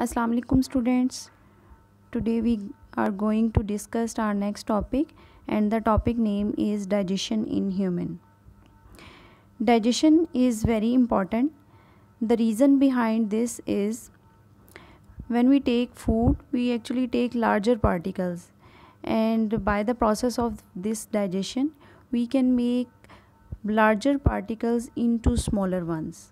Assalamu alaikum students. Today we are going to discuss our next topic, and the topic name is digestion in human. Digestion is very important. The reason behind this is when we take food we actually take larger particles, and by the process of this digestion we can make larger particles into smaller ones.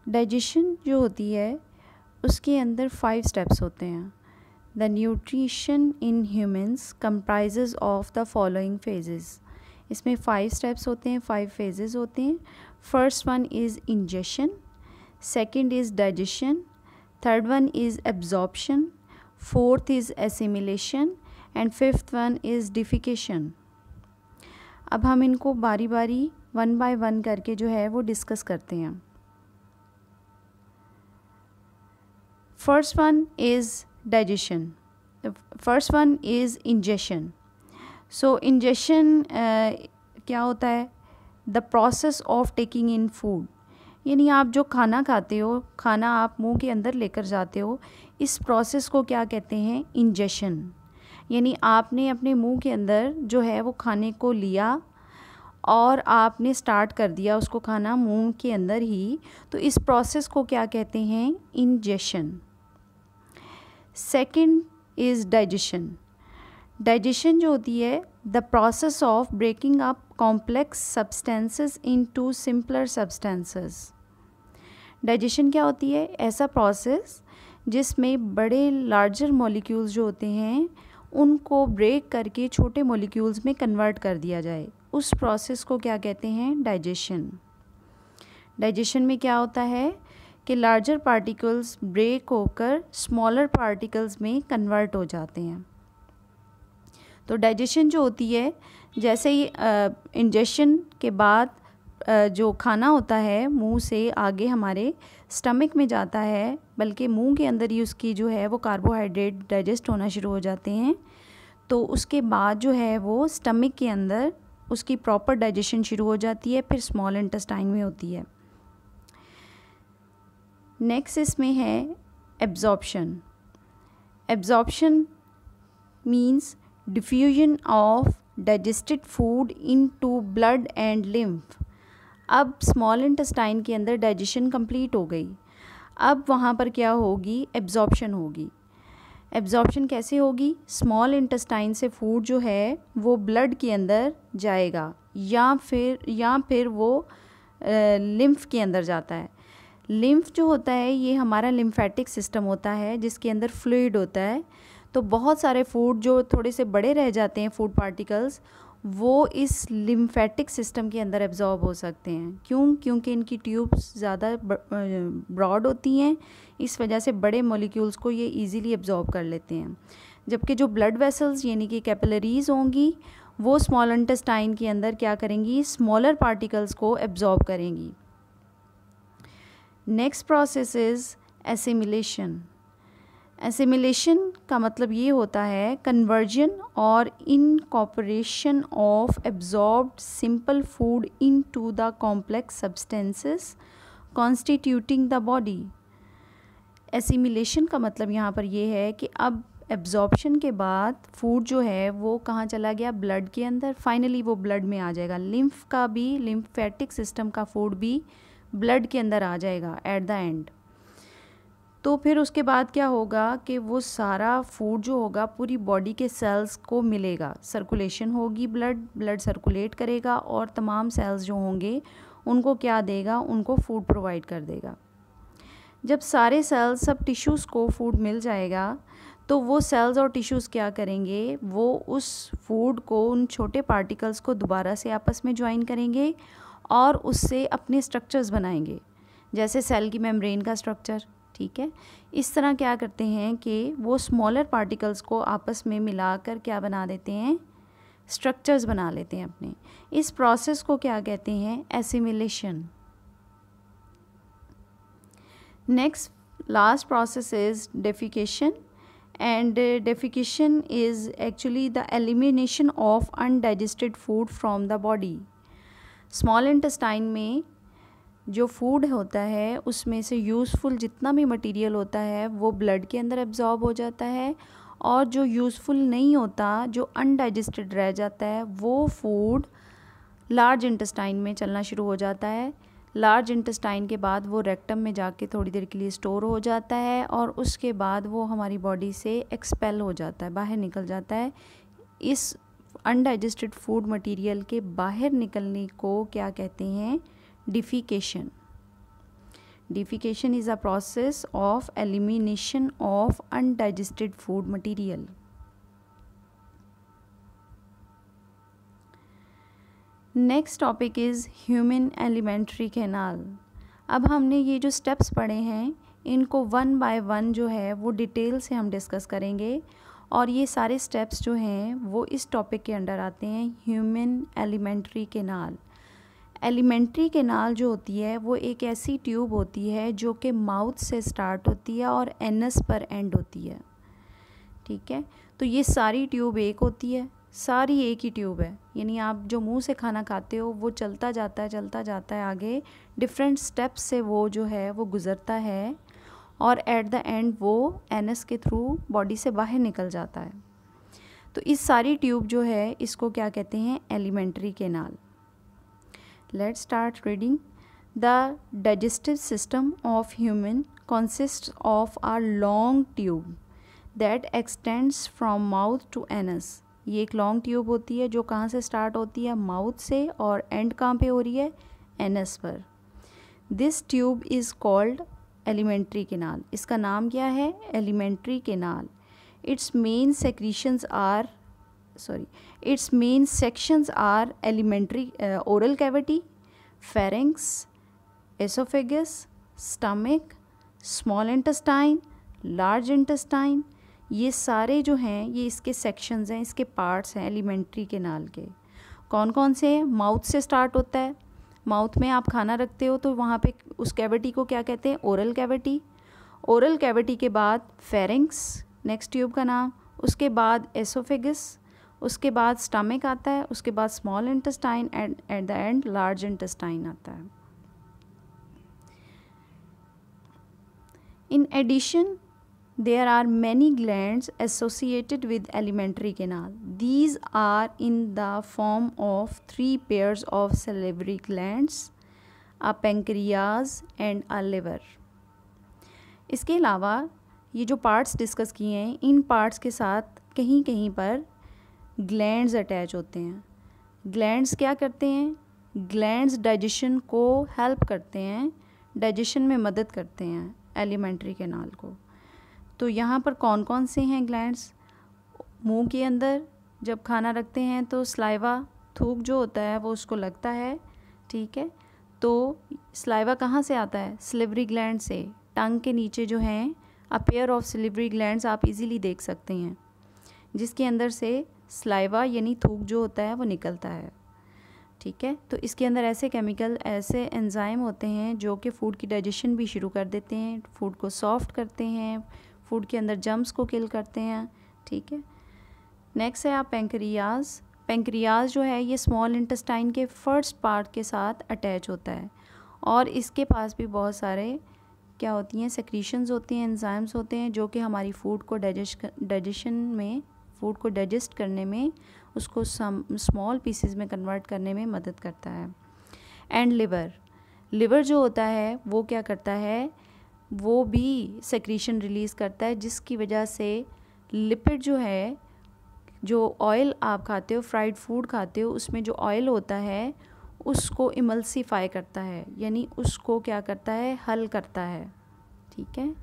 Digestion जो होती है उसके अंदर 5 steps होते हैं. The nutrition in humans comprises of the following phases. इसमें 5 steps होते हैं, 5 फेजेस होते हैं. First one is ingestion, second is digestion, third one is absorption, fourth is assimilation and fifth one is defecation. अब हम इनको बारी बारी 1 बाय 1 करके जो है वो डिस्कस करते हैं. First one is digestion. The first one is ingestion. So ingestion क्या होता है? The process of taking in food. यानी आप जो खाना खाते हो, खाना आप मुंह के अंदर लेकर जाते हो, इस प्रोसेस को क्या कहते हैं? इंजेशन. यानी आपने अपने मुंह के अंदर जो है वो खाने को लिया और आपने स्टार्ट कर दिया उसको खाना मुंह के अंदर ही, तो इस प्रोसेस को क्या कहते हैं? Ingestion. Second is digestion. Digestion जो होती है the process of breaking up complex substances into simpler substances. Digestion क्या होती है? ऐसा प्रोसेस जिसमें बड़े लार्जर मॉलिक्यूल्स जो होते हैं उनको ब्रेक करके छोटे मॉलिक्यूल्स में कन्वर्ट कर दिया जाए, उस प्रोसेस को क्या कहते हैं? डाइजेशन. डाइजेशन में क्या होता है कि लार्जर पार्टिकल्स ब्रेक होकर स्मॉलर पार्टिकल्स में कन्वर्ट हो जाते हैं. तो डाइजेशन जो होती है, जैसे ही इंजेशन के बाद जो खाना होता है मुंह से आगे हमारे स्टमक में जाता है, बल्कि मुंह के अंदर ही उसकी जो है वो कार्बोहाइड्रेट डाइजेस्ट होना शुरू हो जाते हैं. तो उसके बाद जो है वो स्टमक के अंदर उसकी प्रॉपर डाइजेशन शुरू हो जाती है, फिर स्मॉल इंटेस्टाइन में होती है. नेक्स्ट इसमें है absorption. Absorption means diffusion of digested food into blood and lymph. अब स्मॉल इंटेस्टाइन के अंदर डाइजेशन कंप्लीट हो गई, अब वहाँ पर क्या होगी? एब्जॉर्प्शन होगी. एब्जॉर्प्शन कैसे होगी? स्मॉल इंटेस्टाइन से फूड जो है वो ब्लड के अंदर जाएगा या फिर वो लिम्फ के अंदर जाता है. लिम्फ जो होता है ये हमारा लिम्फेटिक सिस्टम होता है जिसके अंदर फ्लूइड होता है. तो बहुत सारे फूड जो थोड़े से बड़े रह जाते हैं, फूड पार्टिकल्स, वो इस लिम्फेटिक सिस्टम के अंदर एब्जॉर्ब हो सकते हैं. क्यों? क्योंकि इनकी ट्यूब्स ज़्यादा ब्रॉड होती हैं, इस वजह से बड़े मॉलिक्यूल्स को ये इजीली एब्जॉर्ब कर लेते हैं. जबकि जो ब्लड वेसल्स यानी कि कैपिलरीज होंगी वो स्मॉल इंटेस्टाइन के अंदर क्या करेंगी? स्मॉलर पार्टिकल्स को एब्जॉर्ब करेंगी. Next process is assimilation. Assimilation का मतलब ये होता है कन्वर्जन और incorporation of absorbed simple food into the complex substances constituting the body. Assimilation का मतलब यहाँ पर ये है कि अब एब्जॉर्प्शन के बाद फूड जो है वो कहाँ चला गया? ब्लड के अंदर. फाइनली वो ब्लड में आ जाएगा. लिम्फ का भी, लिम्फेटिक सिस्टम का फूड भी ब्लड के अंदर आ जाएगा एट द एंड. तो फिर उसके बाद क्या होगा कि वो सारा फूड जो होगा पूरी बॉडी के सेल्स को मिलेगा, सर्कुलेशन होगी, ब्लड सर्कुलेट करेगा और तमाम सेल्स जो होंगे उनको क्या देगा? उनको फूड प्रोवाइड कर देगा. जब सारे सेल्स, सब टिश्यूज़ को फूड मिल जाएगा तो वो सेल्स और टिश्यूज़ क्या करेंगे? वो उस फूड को, उन छोटे पार्टिकल्स को दोबारा से आपस में ज्वाइन करेंगे और उससे अपने स्ट्रक्चर्स बनाएंगे, जैसे सेल की मेम्ब्रेन का स्ट्रक्चर. ठीक है, इस तरह क्या करते हैं कि वो स्मॉलर पार्टिकल्स को आपस में मिलाकर क्या बना देते हैं? स्ट्रक्चर्स बना लेते हैं अपने. इस प्रोसेस को क्या कहते हैं? Assimilation. Next last process is defecation. and defecation is actually the elimination of undigested food from the body. Small intestine में जो फूड होता है उसमें से यूज़फुल जितना भी मटेरियल होता है वो ब्लड के अंदर एब्जॉर्ब हो जाता है, और जो यूज़फुल नहीं होता, जो अनडाइजेस्टेड रह जाता है, वो फूड लार्ज इंटेस्टाइन में चलना शुरू हो जाता है। लार्ज इंटेस्टाइन के बाद वो रेक्टम में जाके थोड़ी देर के लिए स्टोर हो जाता है, और उसके बाद वो हमारी बॉडी से एक्सपेल हो जाता है, बाहर निकल जाता है। इस अनडाइजेस्टेड फूड मटेरियल के बाहर निकलने को क्या कहते हैं? Defecation. Defecation is a process of elimination of undigested food material. Next topic is human alimentary canal. अब हमने ये जो steps पढ़े हैं इनको वन बाय वन जो है वो डिटेल से हम डिस्कस करेंगे, और ये सारे स्टेप्स जो हैं वो इस टॉपिक के अंडर आते हैं, human alimentary canal. Alimentary canal जो होती है वो एक ऐसी ट्यूब होती है जो कि माउथ से स्टार्ट होती है और एनस पर एंड होती है, ठीक है। तो ये सारी ट्यूब एक होती है, सारी एक ही ट्यूब है, यानी आप जो मुंह से खाना खाते हो वो चलता जाता है आगे, डिफरेंट स्टेप्स से वो जो है वो गुज़रता है, और एट द एंड वो एनस के थ्रू बॉडी से बाहर निकल जाता है। तो इस सारी ट्यूब जो है इसको क्या कहते हैं? Alimentary canal. Let's start reading. The digestive system of human consists of a long tube that extends from mouth to anus. ये एक लॉन्ग ट्यूब होती है जो कहाँ से स्टार्ट होती है? माउथ से, और एंड कहाँ पे हो रही है? एनस पर। This tube is called alimentary canal. इसका नाम क्या है? Alimentary canal. It's main sections are elementary oral cavity, pharynx, esophagus, stomach, small intestine, large intestine। ये सारे जो हैं ये इसके sections हैं, इसके parts हैं एलिमेंट्री केनाल के। कौन कौन से हैं? माउथ से स्टार्ट होता है, माउथ में आप खाना रखते हो तो वहाँ पे उस कैविटी को क्या कहते हैं? Oral cavity. ओरल कैविटी के बाद फेरिंक्स, नेक्स्ट ट्यूब का नाम, उसके बाद एसोफेगस, उसके बाद स्टमक आता है, उसके बाद small intestine, and at the end large intestine आता है। In addition there are many glands associated with alimentary canal. These are in the form of 3 pairs of salivary glands, a pancreas and a liver. इसके अलावा ये जो parts discuss किए हैं इन parts के साथ कहीं कहीं पर ग्लैंड्स अटैच होते हैं। ग्लैंड्स क्या करते हैं? ग्लैंड्स डाइजेशन को हेल्प करते हैं, डाइजेशन में मदद करते हैं एलिमेंट्री कैनाल को। तो यहाँ पर कौन कौन से हैं ग्लैंड्स? मुंह के अंदर जब खाना रखते हैं तो स्लाइवा, थूक जो होता है वो उसको लगता है, ठीक है। तो स्लाइवा कहाँ से आता है? सिलिवरी ग्लैंड से। टंग के नीचे जो हैं अ पेयर ऑफ सिलिवरी ग्लैंड्स आप इजीली देख सकते हैं, जिसके अंदर से स्लाइवा यानी थूक जो होता है वो निकलता है, ठीक है। तो इसके अंदर ऐसे केमिकल, ऐसे एंजाइम होते हैं जो कि फ़ूड की डाइजेशन भी शुरू कर देते हैं, फूड को सॉफ्ट करते हैं, फूड के अंदर जम्स को किल करते हैं, ठीक है। नेक्स्ट है आप पेंक्रियाज। पेंक्रियाज जो है ये स्मॉल इंटेस्टाइन के फर्स्ट पार्ट के साथ अटैच होता है, और इसके पास भी बहुत सारे क्या होती हैं? सेक्रीशंस होती हैं, एंजाइम्स होते हैं जो कि हमारी फूड को डाइजेशन में, फूड को डाइजेस्ट करने में, उसको स्मॉल पीसेस में कन्वर्ट करने में मदद करता है। एंड लिवर जो होता है वो क्या करता है? वो भी सेक्रीशन रिलीज़ करता है, जिसकी वजह से लिपिड जो है, जो ऑयल आप खाते हो, फ्राइड फूड खाते हो, उसमें जो ऑयल होता है उसको इमल्सिफाई करता है, यानी उसको क्या करता है? हल करता है, ठीक है।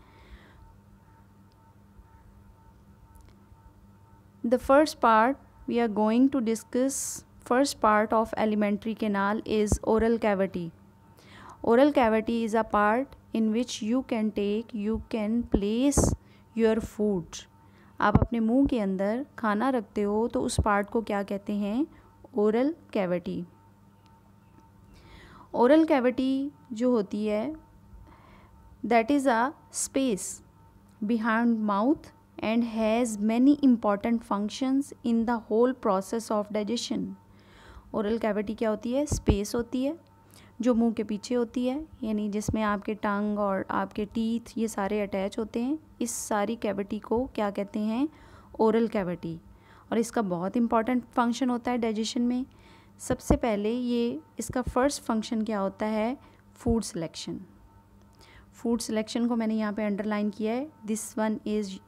The first part we are going to discuss, first part of alimentary canal is oral cavity. Oral cavity is a part in which you can place your food. आप अपने मुंह के अंदर खाना रखते हो तो उस पार्ट को क्या कहते हैं? Oral cavity. ओरल कैविटी जो होती है that is a space behind mouth and has many important functions in the whole process of digestion. Oral cavity क्या होती है? स्पेस होती है जो मुंह के पीछे होती है, यानी जिसमें आपके टंग और आपके टीथ ये सारे अटैच होते हैं, इस सारी कैविटी को क्या कहते हैं? Oral cavity. और इसका बहुत इंपॉर्टेंट फंक्शन होता है डाइजेशन में। सबसे पहले ये इसका फर्स्ट फंक्शन क्या होता है? Food selection. फूड सिलेक्शन को मैंने यहाँ पे अंडरलाइन किया है। This one is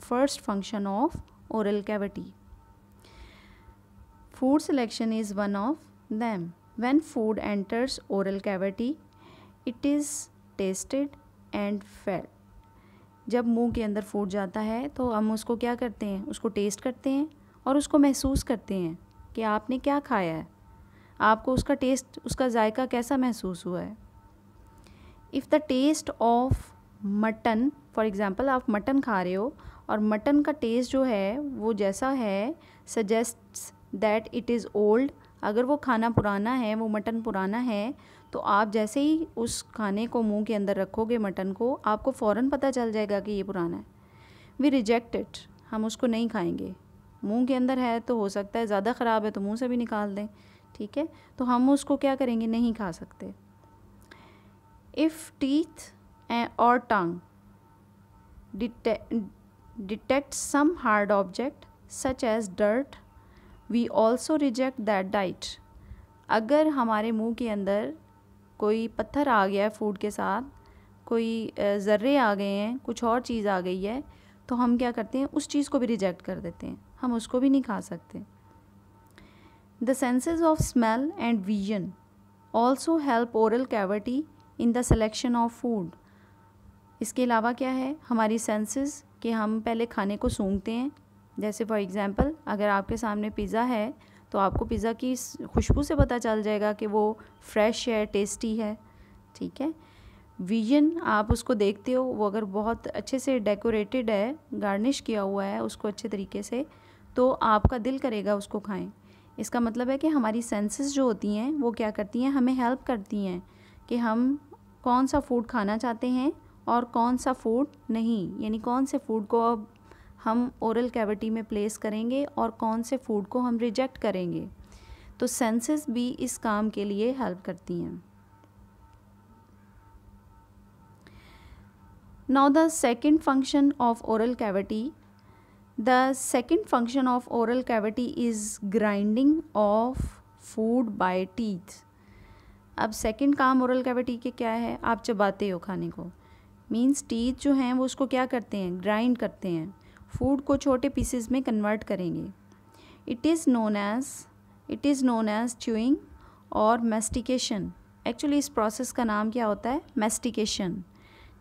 first function of oral cavity. Food selection is one of them. When food enters oral cavity, it is tasted and felt. जब मुंह के अंदर फूड जाता है तो हम उसको क्या करते हैं? उसको टेस्ट करते हैं और उसको महसूस करते हैं कि आपने क्या खाया है, आपको उसका टेस्ट, उसका जायका कैसा महसूस हुआ है। If the test of mutton, for example आप मटन खा रहे हो और मटन का टेस्ट जो है वो जैसा है suggests that it is old. अगर वो खाना पुराना है, वो मटन पुराना है, तो आप जैसे ही उस खाने को मुंह के अंदर रखोगे मटन को, आपको फ़ौरन पता चल जाएगा कि ये पुराना है। वी रिजेक्ट इट, हम उसको नहीं खाएंगे। मुंह के अंदर है तो हो सकता है ज़्यादा ख़राब है तो मुंह से भी निकाल दें, ठीक है, तो हम उसको क्या करेंगे? नहीं खा सकते। इफ़ टीथ और tongue detect some hard object such as dirt, we also reject that diet. अगर हमारे मुंह के अंदर कोई पत्थर आ गया है फूड के साथ, कोई ज़र्रे आ गए हैं, कुछ और चीज़ आ गई है, तो हम क्या करते हैं? उस चीज़ को भी रिजेक्ट कर देते हैं, हम उसको भी नहीं खा सकते। The senses of smell and vision also help oral cavity in the selection of food. इसके अलावा क्या है? हमारी सेंसेस कि हम पहले खाने को सूंघते हैं। जैसे फॉर एग्ज़ाम्पल अगर आपके सामने पिज़्ज़ा है तो आपको पिज़्ज़ा की खुशबू से पता चल जाएगा कि वो फ्रेश है, टेस्टी है, ठीक है। विजन, आप उसको देखते हो, वो अगर बहुत अच्छे से डेकोरेटेड है, गार्निश किया हुआ है उसको अच्छे तरीके से, तो आपका दिल करेगा उसको खाएं। इसका मतलब है कि हमारी सेंसेस जो होती हैं वो क्या करती हैं? हमें हेल्प करती हैं कि हम कौन सा फूड खाना चाहते हैं और कौन सा फूड नहीं, यानी कौन से फूड को अब हम ओरल कैविटी में प्लेस करेंगे और कौन से फूड को हम रिजेक्ट करेंगे। तो सेंसेस भी इस काम के लिए हेल्प करती हैं। Now the second function of oral cavity, the second function of oral cavity is grinding of food by teeth. अब सेकंड काम ओरल कैविटी के क्या है? आप चबाते हो खाने को, मीन्स टीथ जो हैं वो उसको क्या करते हैं? ग्राइंड करते हैं, फूड को छोटे पीसेस में कन्वर्ट करेंगे। It is known as chewing और मैस्टिकेशन। एक्चुअली इस प्रोसेस का नाम क्या होता है? मैस्टिकेशन,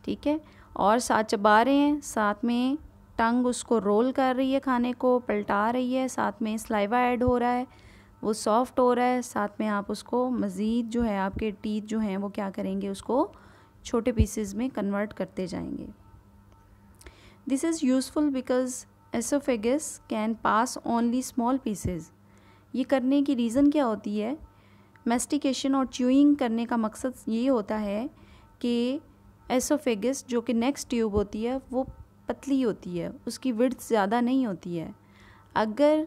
ठीक है। और साथ चबा रहे हैं, साथ में टंग उसको रोल कर रही है, खाने को पलटा रही है, साथ में सलाइवा ऐड हो रहा है, वो सॉफ्ट हो रहा है, साथ में आप उसको मज़ीद जो है आपके टीथ जो हैं वो क्या करेंगे? उसको छोटे पीसेस में कन्वर्ट करते जाएंगे। This is useful because oesophagus can pass only small pieces. ये करने की रीज़न क्या होती है? मैस्टिकेशन और च्यूइंग करने का मकसद ये होता है कि एसोफेगस जो कि नेक्स्ट ट्यूब होती है वो पतली होती है, उसकी विड्थ ज़्यादा नहीं होती है। अगर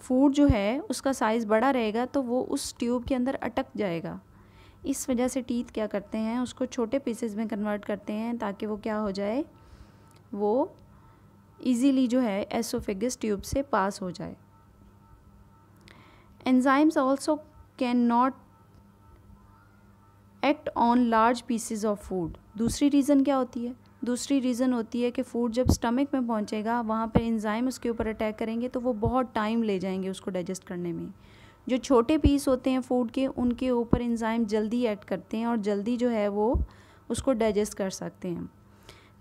फूड जो है उसका साइज़ बड़ा रहेगा तो वो उस ट्यूब के अंदर अटक जाएगा। इस वजह से टीथ क्या करते हैं? उसको छोटे पीसेस में कन्वर्ट करते हैं ताकि वो क्या हो जाए? वो इजीली जो है एसोफेगस ट्यूब से पास हो जाए। Enzymes also can not act on large pieces of food. दूसरी रीज़न क्या होती है? दूसरी रीज़न होती है कि फ़ूड जब स्टमक में पहुंचेगा वहाँ पर एंजाइम उसके ऊपर अटैक करेंगे तो वो बहुत टाइम ले जाएंगे उसको डाइजेस्ट करने में। जो छोटे पीस होते हैं फूड के, उनके ऊपर एंजाइम जल्दी एक्ट करते हैं और जल्दी जो है वो उसको डाइजेस्ट कर सकते हैं।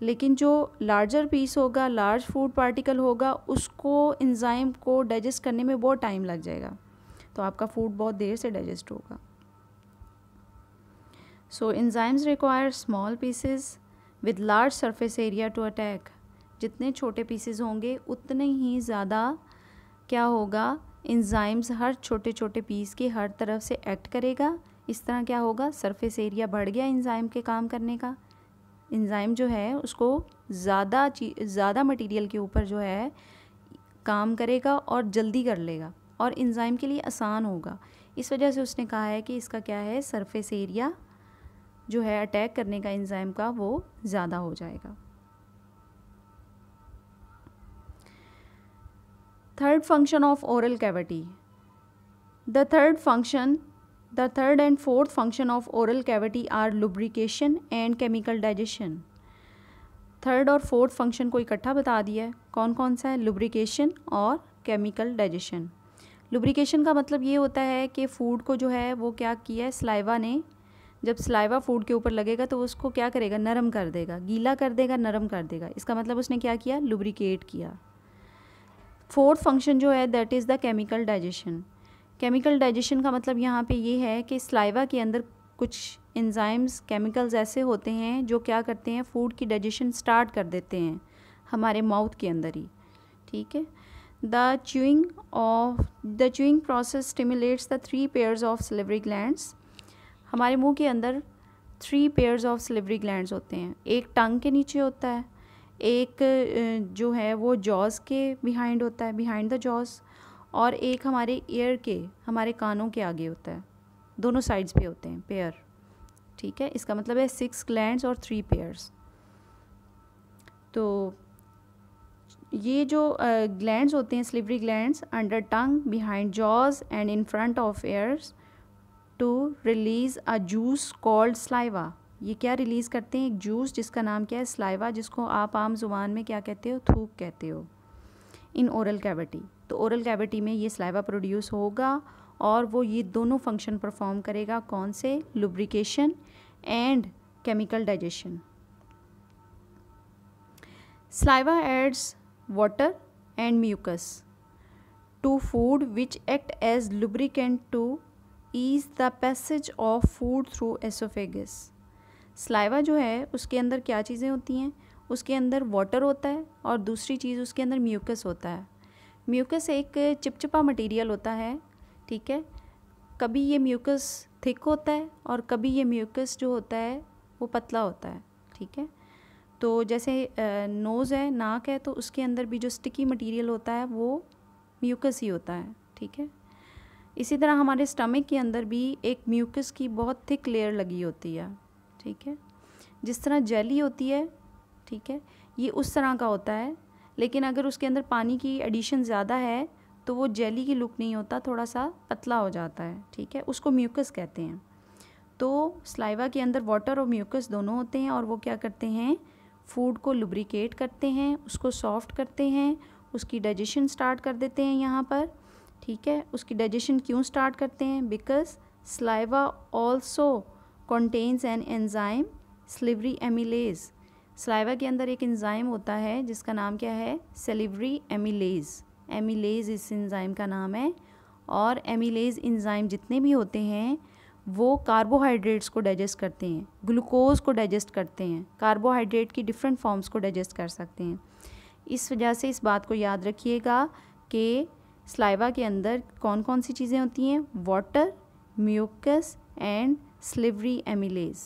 लेकिन जो लार्जर पीस होगा, लार्ज फूड पार्टिकल होगा, उसको एंजाइम को डाइजेस्ट करने में बहुत टाइम लग जाएगा, तो आपका फूड बहुत देर से डाइजेस्ट होगा। So enzymes require small pieces with large surface area to attack. जितने छोटे पीसेस होंगे उतने ही ज़्यादा क्या होगा? एंजाइम्स हर छोटे छोटे पीस के हर तरफ से एक्ट करेगा। इस तरह क्या होगा? सरफेस एरिया बढ़ गया एंजाइम के काम करने का। एंजाइम जो है उसको ज़्यादा मटेरियल के ऊपर जो है काम करेगा और जल्दी कर लेगा और एंजाइम के लिए आसान होगा। इस वजह से उसने कहा है कि इसका क्या है, सरफेस एरिया जो है अटैक करने का एंजाइम का वो ज़्यादा हो जाएगा। Third function of oral cavity. The third and fourth function of oral cavity are lubrication and chemical digestion. Third और फोर्थ फंक्शन को इकट्ठा बता दिया है, कौन कौन सा है, लुब्रिकेशन और केमिकल डाइजेशन। लुब्रिकेशन का मतलब ये होता है कि फ़ूड को जो है वो क्या किया है, सलाइवा ने, जब सलाइवा फूड के ऊपर लगेगा तो उसको क्या करेगा, नरम कर देगा, गीला कर देगा, नरम कर देगा। इसका मतलब उसने क्या किया, लुब्रिकेट किया। फोर्थ फंक्शन जो है that is the chemical digestion. Chemical digestion का मतलब यहाँ पे ये है कि सलाइवा के अंदर कुछ एंजाइम्स, केमिकल्स ऐसे होते हैं जो क्या करते हैं, फूड की डाइजेशन स्टार्ट कर देते हैं हमारे माउथ के अंदर ही, ठीक है। The chewing process stimulates the 3 pairs of salivary glands. हमारे मुंह के अंदर 3 पेयर्स ऑफ सलिवरी ग्लैंड्स होते हैं। एक टंग के नीचे होता है, एक जो है वो जॉज के बिहाइंड होता है, बिहाइंड द जॉज, और एक हमारे ईयर के, हमारे कानों के आगे होता है। दोनों साइड्स पे होते हैं पेयर, ठीक है। इसका मतलब है 6 ग्लैंड्स और 3 पेयर्स। तो ये जो ग्लैंड्स होते हैं, salivary glands, under tongue, behind jaws and in front of ears, to release a juice called saliva. ये क्या रिलीज़ करते हैं, एक जूस जिसका नाम क्या है, स्लाइवा, जिसको आप आम जुबान में क्या कहते हो, थूक कहते हो, इन ओरल कैविटी। तो ओरल कैविटी में ये स्लाइवा प्रोड्यूस होगा और वो ये दोनों फंक्शन परफॉर्म करेगा, कौन से, lubrication and chemical digestion. Saliva adds water and mucus to food which act as lubricant to ease the passage of food through oesophagus. Saliva जो है उसके अंदर क्या चीज़ें होती हैं, उसके अंदर वाटर होता है और दूसरी चीज़ उसके अंदर म्यूकस होता है। म्यूकस एक चिपचिपा मटेरियल होता है, ठीक है। कभी ये म्यूकस थिक होता है और कभी ये म्यूकस जो होता है वो पतला होता है, ठीक है। तो जैसे नोज़ है, नाक है, तो उसके अंदर भी जो स्टिकी मटेरियल होता है वो म्यूकस ही होता है, ठीक है। इसी तरह हमारे स्टमक के अंदर भी एक म्यूकस की बहुत थिक लेयर लगी होती है, ठीक है। जिस तरह जेली होती है, ठीक है, ये उस तरह का होता है, लेकिन अगर उसके अंदर पानी की एडिशन ज़्यादा है तो वो जेली की लुक नहीं होता, थोड़ा सा पतला हो जाता है, ठीक है, उसको म्यूकस कहते हैं। तो स्लाइवा के अंदर वाटर और म्यूकस दोनों होते हैं और वो क्या करते हैं, फूड को लुब्रिकेट करते हैं, उसको सॉफ्ट करते हैं, उसकी डाइजेशन स्टार्ट कर देते हैं यहाँ पर, ठीक है। उसकी डाइजेशन क्यों स्टार्ट करते हैं, because saliva also contains an enzyme salivary amylase. Saliva के अंदर एक एंजाइम होता है जिसका नाम क्या है, सलिवरी एमिलेज। एमिलेज इस एंजाइम का नाम है। और एमिलेज एंजाइम जितने भी होते हैं वो कार्बोहाइड्रेट्स को डाइजेस्ट करते हैं, ग्लूकोज को डाइजेस्ट करते हैं, कार्बोहाइड्रेट की डिफरेंट फॉर्म्स को डाइजेस्ट कर सकते हैं। इस वजह से इस बात को याद रखिएगा कि स्लाइवा के अंदर कौन कौन सी चीज़ें होती हैं, वाटर, म्यूकस एंड स्लिवरी एमिलेज।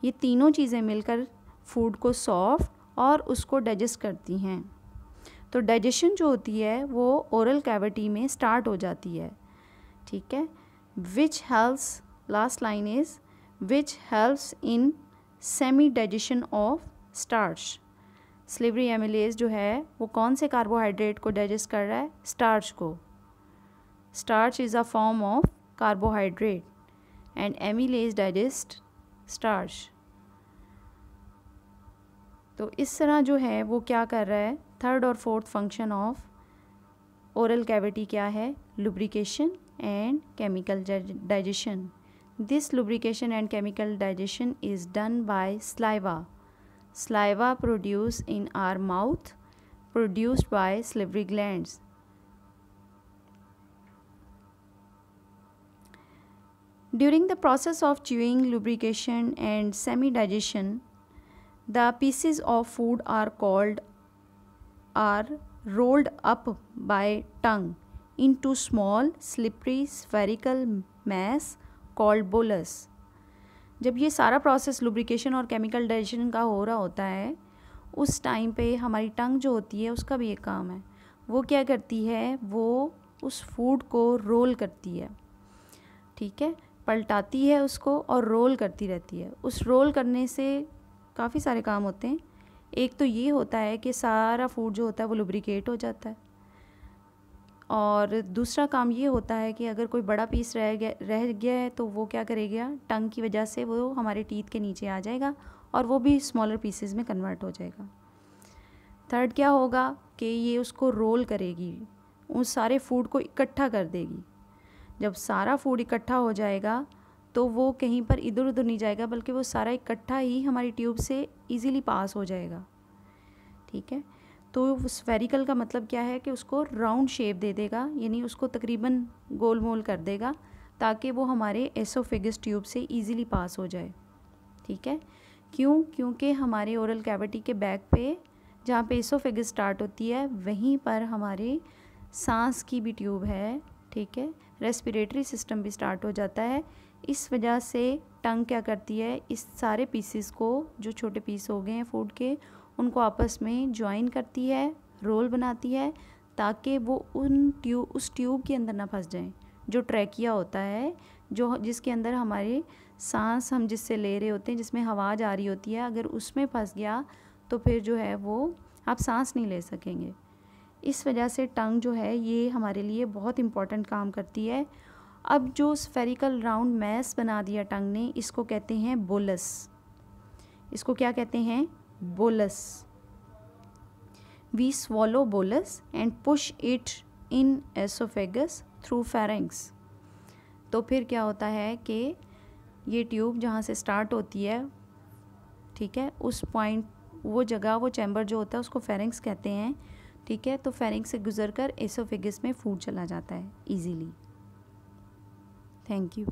ये तीनों चीज़ें मिलकर फूड को सॉफ्ट और उसको डाइजेस्ट करती हैं। तो डाइजेशन जो होती है वो ओरल कैविटी में स्टार्ट हो जाती है, ठीक है। Which helps, last line is which helps in semi digestion of starch. Salivary amylase जो है वो कौन से कार्बोहाइड्रेट को डाइजेस्ट कर रहा है, स्टार्च को। Starch is a form of carbohydrate and amylase digest starch. तो इस तरह जो है वो क्या कर रहा है, थर्ड और fourth function of oral cavity क्या है, lubrication and chemical digestion. This lubrication and chemical digestion is done by saliva. Saliva produced in our mouth, produced by salivary glands. During the process of chewing, lubrication and semi-digestion, the pieces of food are rolled up by tongue into small, slippery, spherical mass called bolus. जब ये सारा process lubrication और chemical digestion का हो रहा होता है उस टाइम पे हमारी टंग जो होती है उसका भी एक काम है, वो क्या करती है, वो उस फूड को रोल करती है। ठीक है, पलटाती है उसको और रोल करती रहती है। उस रोल करने से काफ़ी सारे काम होते हैं। एक तो ये होता है कि सारा फूड जो होता है वो लुब्रिकेट हो जाता है, और दूसरा काम ये होता है कि अगर कोई बड़ा पीस रह गया है तो वो क्या करेगा, टंग की वजह से वो हमारे टीथ के नीचे आ जाएगा और वो भी स्मॉलर पीसेस में कन्वर्ट हो जाएगा। थर्ड क्या होगा कि ये उसको रोल करेगी, उस सारे फूड को इकट्ठा कर देगी। जब सारा फूड इकट्ठा हो जाएगा तो वो कहीं पर इधर उधर नहीं जाएगा, बल्कि वो सारा इकट्ठा ही हमारी ट्यूब से इजीली पास हो जाएगा। ठीक है, तो स्फेरिकल का मतलब क्या है कि उसको राउंड शेप दे देगा, यानी उसको तकरीबन गोल मोल कर देगा ताकि वो हमारे एसोफेगस ट्यूब से इजीली पास हो जाए। ठीक है, क्यों? क्योंकि हमारे ओरल कैविटी के बैक पे जहाँ पे एसोफेगस स्टार्ट होती है वहीं पर हमारे सांस की भी ट्यूब है। ठीक है, रेस्पिरेटरी सिस्टम भी स्टार्ट हो जाता है। इस वजह से टंग क्या करती है, इस सारे पीसेस को, जो छोटे पीस हो गए हैं फूड के, उनको आपस में ज्वाइन करती है, रोल बनाती है ताकि वो उस ट्यूब के अंदर ना फंस जाएं, जो ट्रैकिया होता है, जो जिसके अंदर हमारे सांस हम जिससे ले रहे होते हैं, जिसमें हवा जा रही होती है, अगर उसमें फंस गया तो फिर जो है वो आप सांस नहीं ले सकेंगे। इस वजह से टंग जो है ये हमारे लिए बहुत इम्पॉर्टेंट काम करती है। अब जो स्फेरिकल राउंड मैस बना दिया टंग ने, इसको कहते हैं बोलस। इसको क्या कहते हैं? Bolus. We swallow bolus and push it in oesophagus through pharynx. तो फिर क्या होता है कि ये ट्यूब जहाँ से स्टार्ट होती है, ठीक है, उस पॉइंट, वो जगह, वो चैम्बर जो होता है उसको फेरेंक्स कहते हैं। ठीक है, तो फेरेंक्स से गुजरकर एसोफेगस में फूड चला जाता है इजीली। Thank you.